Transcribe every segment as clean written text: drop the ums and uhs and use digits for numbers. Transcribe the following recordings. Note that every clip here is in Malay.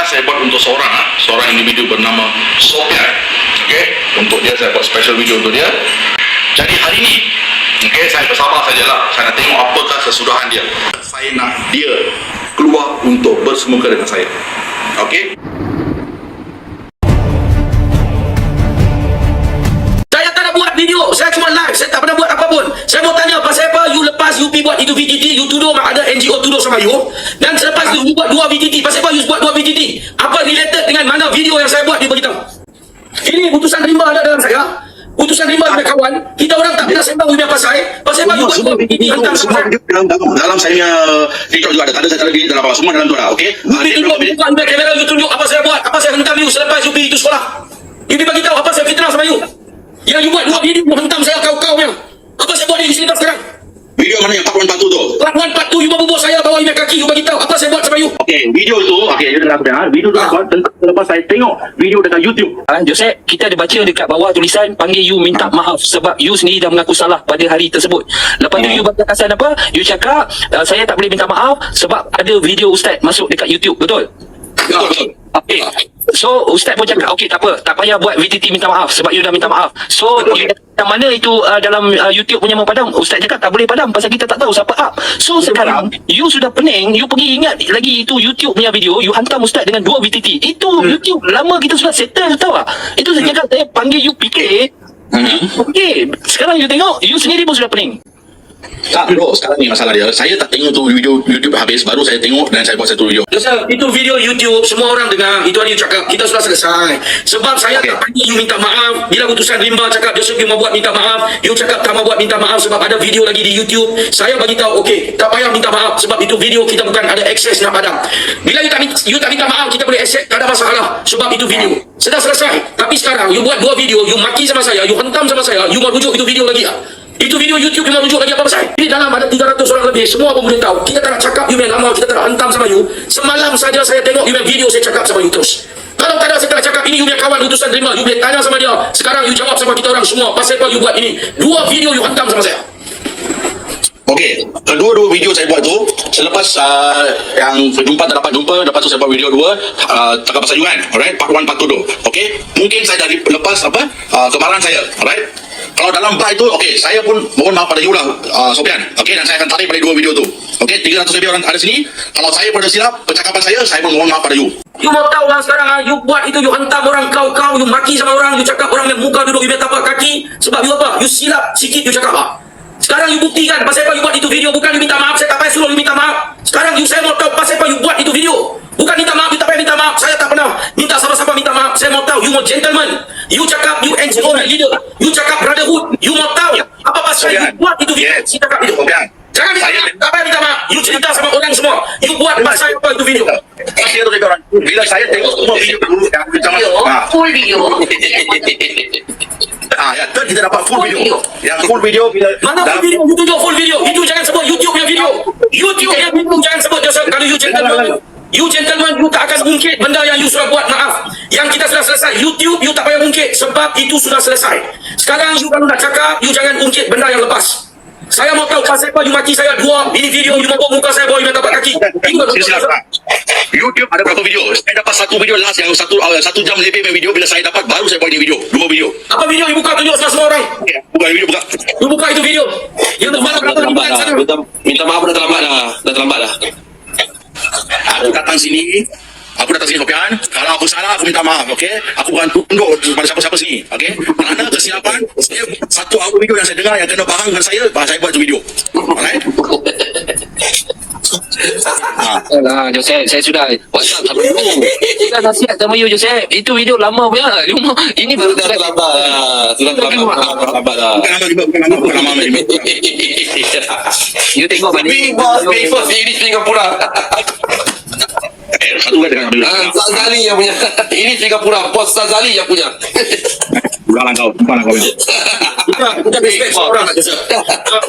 podcast saya buat untuk seorang individu bernama Sopian. Okay, untuk dia saya buat special video untuk dia. Jadi hari ini, okay, saya bersabar sajalah. Saya nak tengok apakah kesudahan dia. Saya nak dia keluar untuk bersemuka dengan saya. Okay. Video, saya cuma live, saya tak pernah buat apa pun. Saya mau tanya pasal apa you lepas you pergi buat itu VTT, you tuduh ada NGO tuduh sama you, dan selepas you buat 2 VTT, pasal apa you buat 2 VTT? Apa related dengan mana video yang saya buat, dia beritahu. Ini putusan rimba ada dalam saya. Putusan rimba ada kawan. Kita orang tak pernah sembang punya pasal apa you buat VTT hantam sama saya. Dalam saya TikTok juga ada, tak ada saya delete dalam apa, semua dalam tu lah, okey? You tunjuk bukan kamera, you tunjuk apa saya buat, apa saya hentam you selepas you pergi itu sekolah. You bagi tahu apa saya fitnah sama you. Yang you buat 2 video menghentam saya kau-kau yang. Apa saya buat di sini sekarang? Video mana yang part 1 part 2 tu? Part 1 part 2 you bawa saya bawa email kaki, you bagi tahu apa saya buat sama you. Okey, video tu, okey, you dah dengar. Video tu buat lepas saya tengok video dekat YouTube. Joseph, kita ada baca dekat bawah tulisan panggil you minta maaf sebab you sendiri dah mengaku salah pada hari tersebut. Lepas tu you bagi kesan apa? You cakap saya tak boleh minta maaf sebab ada video ustaz masuk dekat YouTube, betul? Betul. Okey. So ustaz pun cakap okey tak apa, tak payah buat VTT minta maaf sebab you dah minta maaf. So yang mana itu dalam YouTube punya padam, ustaz cakap tak boleh padam pasal kita tak tahu siapa up. So sekarang you sudah pening, you pergi ingat lagi itu YouTube punya video, you hantam ustaz dengan 2 VTT. Itu YouTube lama kita sudah settle, tahu tak? Itu saya cakap saya panggil you fikir. Okey, sekarang you tengok, you sendiri pun sudah pening. Tak bro, sekarang ni masalah dia. Saya tak tengok tu video YouTube habis, baru saya tengok dan saya buat satu video. Joseph, itu video YouTube, semua orang dengar. Itu ada you cakap, kita sudah selesai. Sebab saya tak panggil you minta maaf. Bila putusan rimba cakap, Joseph you mau buat minta maaf, you cakap tak mau buat minta maaf sebab ada video lagi di YouTube. Saya bagi tahu, okey, tak payah minta maaf sebab itu video kita bukan ada akses nak padam. Bila you tak minta maaf, kita boleh akses, tak ada masalah sebab itu video. Sudah selesai. Tapi sekarang, you buat 2 video, you maki sama saya, you hentam sama saya, you mau rujuk itu video lagi. Itu video YouTube you mau rujuk lagi apa pasal? Ini dalam ada 300 orang lebih, semua pun boleh tahu. Kita tak nak cakap you main lama, kita tak nak hentam sama you. Semalam saja saya tengok you main video, saya cakap sama you terus. Kalau tak ada saya tak nak cakap ini you punya kawan utusan terima, you boleh tanya sama dia. Sekarang you jawab sama kita orang semua, pasal apa you buat ini? 2 video you hentam sama saya. Okey, kedua video saya buat tu selepas yang jumpa tak dapat jumpa, lepas tu saya buat video 2 cakap pasal you kan, alright, part 1 part 2 tu. Okey, mungkin saya dah lepas kemarahan saya, alright. Kalau dalam bar itu, okey, saya pun mohon maaf pada you lah, Sopian. Okey, dan saya akan tarik pada 2 video tu. Okey, 300 lebih orang ada sini. Kalau saya pun ada silap percakapan saya pun mohon maaf pada you. You mau tahu lah sekarang, you buat itu, you hentam orang kau, you maki sama orang, you cakap orang yang muka duduk, you tapak kaki. Sebab you apa? You silap sikit, you cakap apa? Sekarang you buktikan pasal apa you buat itu video. Bukan you minta maaf, saya tak payah suruh you minta maaf. Sekarang saya mau tahu pasal apa you buat itu video. Bukan minta maaf, you tak payah minta maaf. Saya tak pernah minta siapa-siapa minta maaf. Saya mau tahu, you mau gentleman. You cakap you NGO leader, you cakap brotherhood. You mau tahu apa pasal you buat itu video. Saya cakap itu. Jangan minta maaf, tak payah minta maaf. You cerita sama orang semua. You buat pasal apa itu video. Saya tu orang. Bila saya tengok semua video dulu yang aku sama full video. Ya, kita dapat full video. Yang full video bila mana full video? You tunjuk full video. Itu jangan sebut YouTube punya video. YouTube punya video jangan sebut. Joseph, kalau you gentleman, you tak akan ungkit benda yang you sudah buat. Maaf, yang kita sudah selesai. YouTube you tak payah ungkit sebab itu sudah selesai. Sekarang you baru nak cakap, you jangan ungkit benda yang lepas. Saya mau tahu pasal apa you maki saya 2. Ini video you bawa muka saya, bawa you tapak kaki. YouTube ada berapa video? Saya dapat 1 video last yang 1 jam lebih video. Bila saya dapat baru saya buat ini video, 2 video. Apa video you buka tunjuk semua orang? Buka video, buka. You buka itu video. You Minta maaf dah terlambat dah. Aku datang sini Sopian. Kalau aku salah aku minta maaf, okey? Aku bukan tunduk pada siapa-siapa sini, okey? Kerana kesilapan, satu audio video yang saya dengar yang kena faham dengan saya buat itu video. Alright? Alah, Joseph, saya sudah WhatsApp sama you. Sudah nasihat sama you, Joseph. Itu video lama punya. Ini baru dah terlambat dah. Sudah terlambat dah. Bukan lama. You tengok balik. Big Boss ini Singapura. Satu lagi dengan Sazali yang punya. Ini Singapura, Bos Sazali yang punya. bukan kau ya. Kita respect orang aja.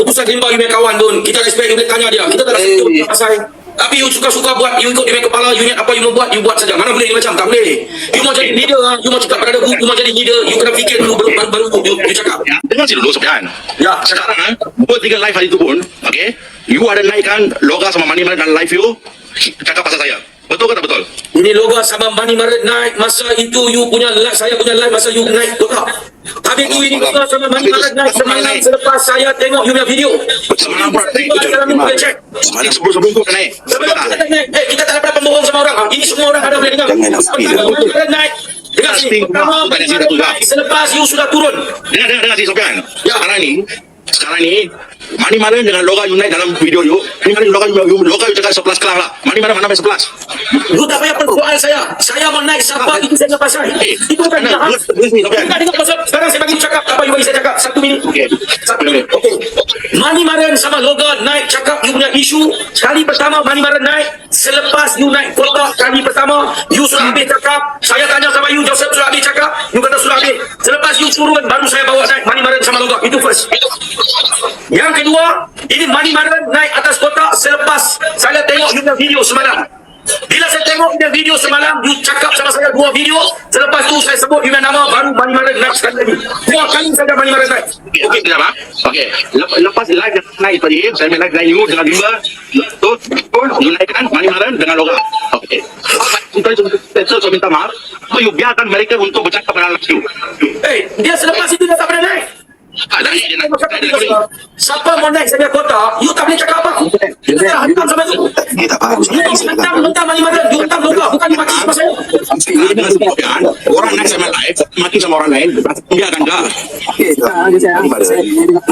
Utusan rimba you punya kawan pun, kita respect, you boleh tanya dia. Kita tak rasa itu pasal. Tapi you suka-suka buat, you ikut dia punya kepala, you apa you mau buat, you buat saja. Mana boleh ni macam, tak boleh. You mau jadi leader, you mau cakap pada you mau jadi leader, you kena fikir dulu baru you cakap. Dengar sini dulu Sopian. Ya, sekarang buat 3 live hari itu pun, okey? You ada naikkan logo sama money dalam live you cakap pasal saya. Betul ke tak betul? Ini logo sama Mani Maret naik masa itu you punya live, saya punya live masa you naik kota. Tapi tu ini logo sama Mani Maret naik semalam selepas saya tengok you punya video. Semalam pernah naik tu. Dalam boleh cek. Semalam sebelum tu naik. Sebelum kita naik, kita tak dapat pembohong sama orang. Ini semua orang ada boleh dengar. Pertama Mani Maret naik. Dengar sini. Pertama Mani Maret naik selepas you sudah turun. Dengar si Sofian. Sekarang ni Mani Maret dengan logo you naik dalam video you. Mani Maret logo you cakap 11 kelas lah. Mani Maret mana 11? Lu tak payah persoal saya. Saya mau naik siapa itu saya tak pasal. Itu bukan jahat. Bukan dengar pasal. Sekarang saya bagi cakap apa you bagi saya cakap 1 minit. Satu minit. Okey. Mani Maret sama logo naik cakap you punya isu. Kali pertama Mani Maret naik selepas you naik kota kali pertama you sudah habis cakap. Saya tanya sama you Joseph sudah habis cakap. You kata sudah habis. Selepas you turun baru saya bawa naik Mani Maret sama logo. Itu first. Yang kedua, ini Mani Maret naik atas kota selepas saya tengok you punya video semalam. Bila saya tengok dia video semalam, you cakap sama saya 2 video. Selepas tu saya sebut you nama baru Mani Maret naik sekali lagi. 2 kali saja Mani Maret naik. Okey, tidak apa? Okey. Lepas live naik tadi, saya main live you dengan Bimba. Tu, you naikkan Mani Maret dengan logo. Okey. Saya minta maaf. You biarkan mereka untuk bercakap dengan you. Dia selepas itu dia tak pernah naik. Siapa mau naik saya kota, you tak boleh cakap apa. You tak hantam sama you. Kita faham. Hantam Mani Maret, you hantam logo, bukan you maki sama saya. Orang naik sama live, mati sama orang lain, biarkan dah.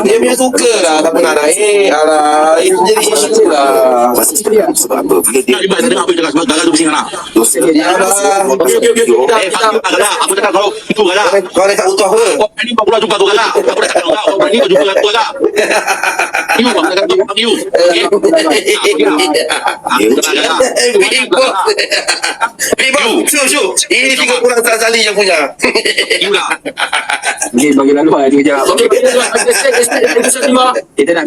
Dia punya suka lah, tak pernah naik. Alah, itu jadi isu lah. Sebab apa? Nak libat, saya dengar apa you cakap, sebab gagal tu bising anak. Aku cakap kalau itu gagal. Kau dah tak butuh apa? Oh, ini baru jumpa tu gagal. Aku dah cakap kau, orang ni jumpa tu gagal. You, aku cakap you. Syuk. Ini 3 bulan sekali yang punya. You lah. Ni bagi lalu lah dia jawab. Okey, Kita nak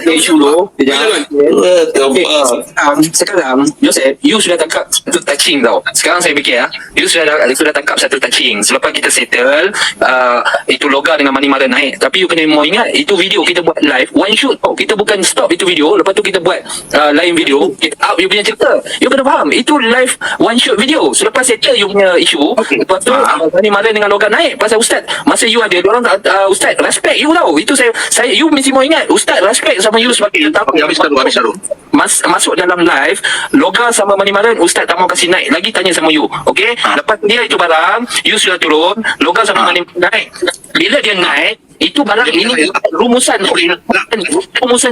play isu dulu. Dia jawab. Sekarang Joseph, you sudah tangkap satu touching tau. Sekarang saya fikir you sudah tangkap satu touching. Selepas kita settle itu logo dengan Mani Maret naik. Tapi you kena mau ingat itu video kita buat live one shoot tau. Kita bukan stop itu video. Lepas tu kita buat lain video. Kita up you punya cerita. You kena faham itu live one shoot video. Selepas settle you punya isu. Lepas tu Mani Maret dengan logo naik. Pasal Ustaz masa you ada diorang Ustaz respect you tau. Itu saya you mesti mau ingat Ustaz respect sama you sebagai Habis dulu. masuk dalam live logo sama Mani Maret Ustaz tak mau kasih naik lagi tanya sama you. Okey, lepas dia itu barang you sudah turun logo sama Mani Maret naik. Bila dia naik itu barang ini rumusan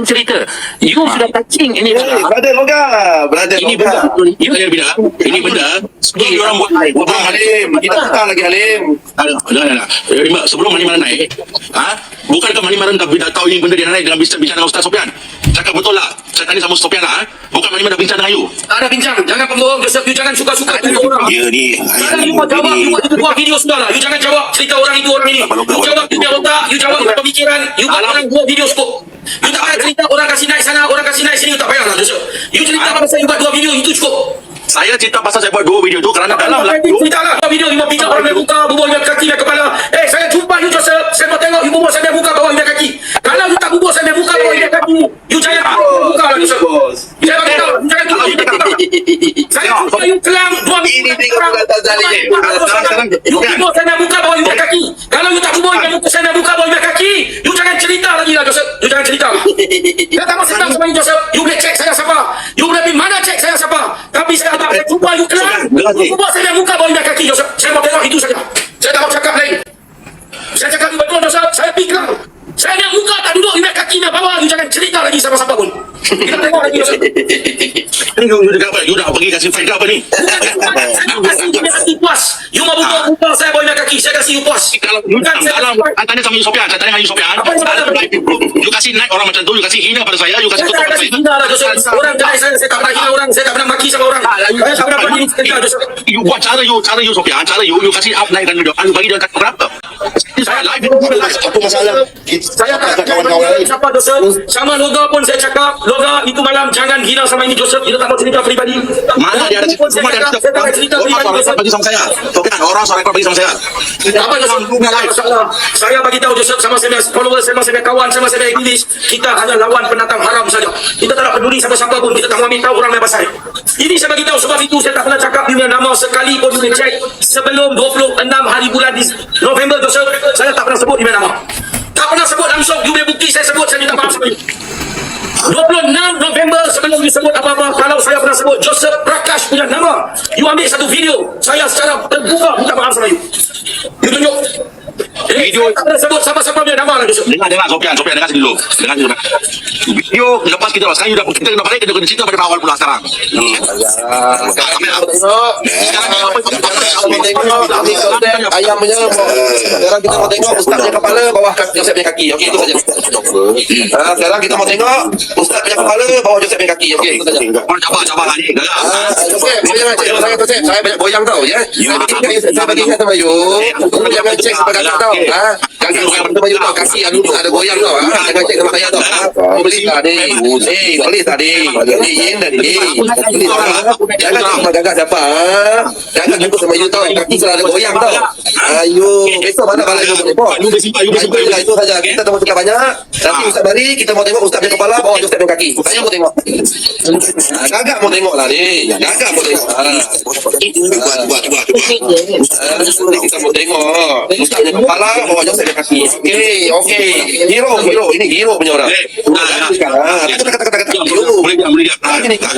cerita you sudah touching ini Brother Loga. Brother ini Loga. benda Ini benda sebelum orang buat Bukan Halim. Kita tukar lagi Halim. Sebelum Mani Maret naik, bukankah Mani Maret dah tahu ini benda dia naik dengan bincang dengan Ustaz Sofian? Cakap betul lah. Saya tanya sama Sofian lah. Bukan Mani Maret dah bincang dengan you. ada bincang. Jangan pembohong Joseph, you jangan suka-suka tanya orang. Dia ni. Sekarang you mau jawab, you buat video sudah lah. You jangan jawab cerita orang itu orang ini. You jawab punya otak, you jawab pemikiran, you buat orang buat video cukup. You tak payah cerita orang kasih naik sana, orang kasih naik sini, you tak payah lah Joseph. You cerita pasal you buat 2 video, itu cukup. Saya cerita pasal saya buat 2 video tu kerana dalam lah. Cerita lah, 2 video, you mau bincang orang punya muka, bubur punya kaki dan kepala. Saya jumpa you Joseph, saya mau tengok you bubur saya punya muka, bawah you punya kaki. Kalau you tak bubur saya punya muka, bawah you punya kaki, you jangan muka lah Joseph. Saya bagi tahu, you jangan tunjuk you tak. Saya jumpa you kelam 2 video. Ini tengok kata Zali. You bubur saya punya muka, bawah you punya kaki. Kalau you tak bubur you saya punya muka, bawah you punya kaki, you jangan cerita lagi lah Joseph. You jangan cerita. Saya tak mau senang sama you Joseph. You boleh cek saya siapa. You boleh pergi mana cek saya siapa. Tapi saya tak boleh jumpa you kelam. You bubur saya punya muka, bawah you punya kaki Joseph. Saya mau tengok itu saja. Saya tak mau cakap lain. Saya cakap betul Joseph. Saya pikir saya punya muka tak duduk you punya kaki punya bawah. You jangan cerita lagi sama siapa pun. Kita tengok lagi Joseph. Ni you cakap apa? You dah pergi kasih faedah apa ni? Saya kasih you punya hati puas. You mau bubur muka saya bawah you punya kaki. Saya kasih you puas. Kalau you dalam tanya sama you Sofian, saya tanya dengan you Sofian. You kasih naik orang macam tu, you kasih hina pada saya, you kasih tutup pada saya. Hina lah Joseph. Orang kenal saya tak pernah hina orang. Saya tak pernah maki sama orang. Saya tak pernah pergi cerita Joseph. You buat cara you Sofian, cara you kasih up naik dan you bagi dia kata berapa? Saya live, live. Apa masalah? Saya tak kawan-kawan lain. siapa Joseph. Sama Loga pun saya cakap, Loga itu malam jangan gila sama ini Joseph. Kita tak mau cerita pribadi. Mana dia ada Pun saya cakap, saya tak nak cerita pribadi Joseph. bagi sama saya. Bukan orang seorang bagi sama saya. Apa Joseph? Tak ada masalah. Saya bagi tahu Joseph sama saya followers, sama saya kawan, sama saya English. Kita hanya lawan penantang haram saja. Kita tak nak peduli sama siapa pun. Kita tak mau minta orang yang pasal. Ini saya bagi tahu sebab itu saya tak pernah cakap dia punya nama sekali pun boleh cek sebelum 26 hari bulan di November Joseph. Saya tak pernah sebut dia punya nama. Tak pernah sebut langsung. You punya bukti saya sebut, saya minta maaf sama you. 26 November sebelum you sebut apa-apa, kalau saya pernah sebut Joseph Prakash punya nama, you ambil satu video, saya secara terbuka minta maaf sama you. You tunjuk. Video tak pernah sebut siapa-siapa punya nama lah Joseph. Dengar Sofian dengar sini dulu. Dengar sini dulu. Video lepas kita sekarang kita kena balik kita kena cerita pada awal pula sekarang. Ayam punya. Sekarang kita mau tengok Ustaz punya kepala bawah Joseph punya kaki. Okey, itu saja. Sekarang kita mau tengok Ustaz punya kepala bawah Joseph punya kaki. Okey, itu saja. Cabar lah ni. Joseph, jangan cek saya Joseph. Saya banyak goyang tau ya. Saya bagi ingat sama you. Jangan cek sebagai tau. Kaki sama you tau. Kaki ada goyang tau. Jangan cek sama saya tau. Boleh tak ni? Boleh tak ni? Yin dah ni. Jangan cek sama gagak siapa. Jangan jumpa sama you tau. Kaki selalu ada goyang tau. Ayo, besok mana balai you boleh buat? Itu saja. Kita tak mau cakap banyak. Nanti Ustaz bari kita mau tengok Ustaz punya kepala bawah Joseph punya kaki. Saya mau tengok. Gagak mau tengok lah ni. Gagak mau tengok. Cuba. Kita mau tengok Ustaz punya kepala bawah Joseph punya kaki. Okey. Hero. Ini hero punya orang. Kata. Boleh dia. Ini kan.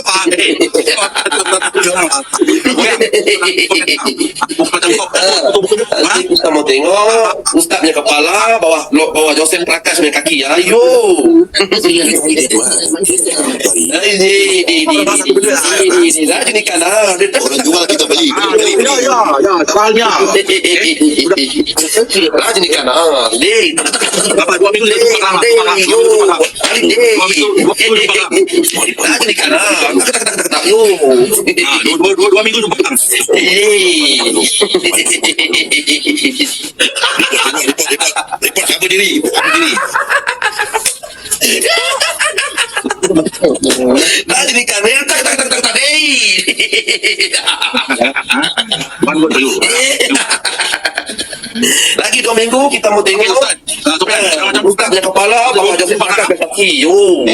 Apa? Nanti kita mau tengok Ustaz punya kepala bawah Joseph Prakash punya kaki. Ayo. Ini lagi ni kan. Orang jual kita beli. Ya, soalnya. Lagi ni kan. Ni. Apa 2 minggu Lagi ni kan. Yo. 2 minggu jumpa. Report apa diri. Lagi ni kan. Tak. Lagi 2 minggu kita mau tengok Ustaz punya kepala bawah Joseph Prakash punya kaki. Yo.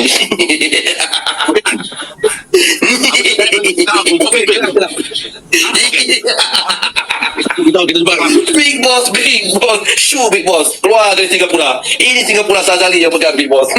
Big boss. Shoe Big Boss. Keluar dari Singapura. Ini Singapura Sazali yang pegang Big Boss.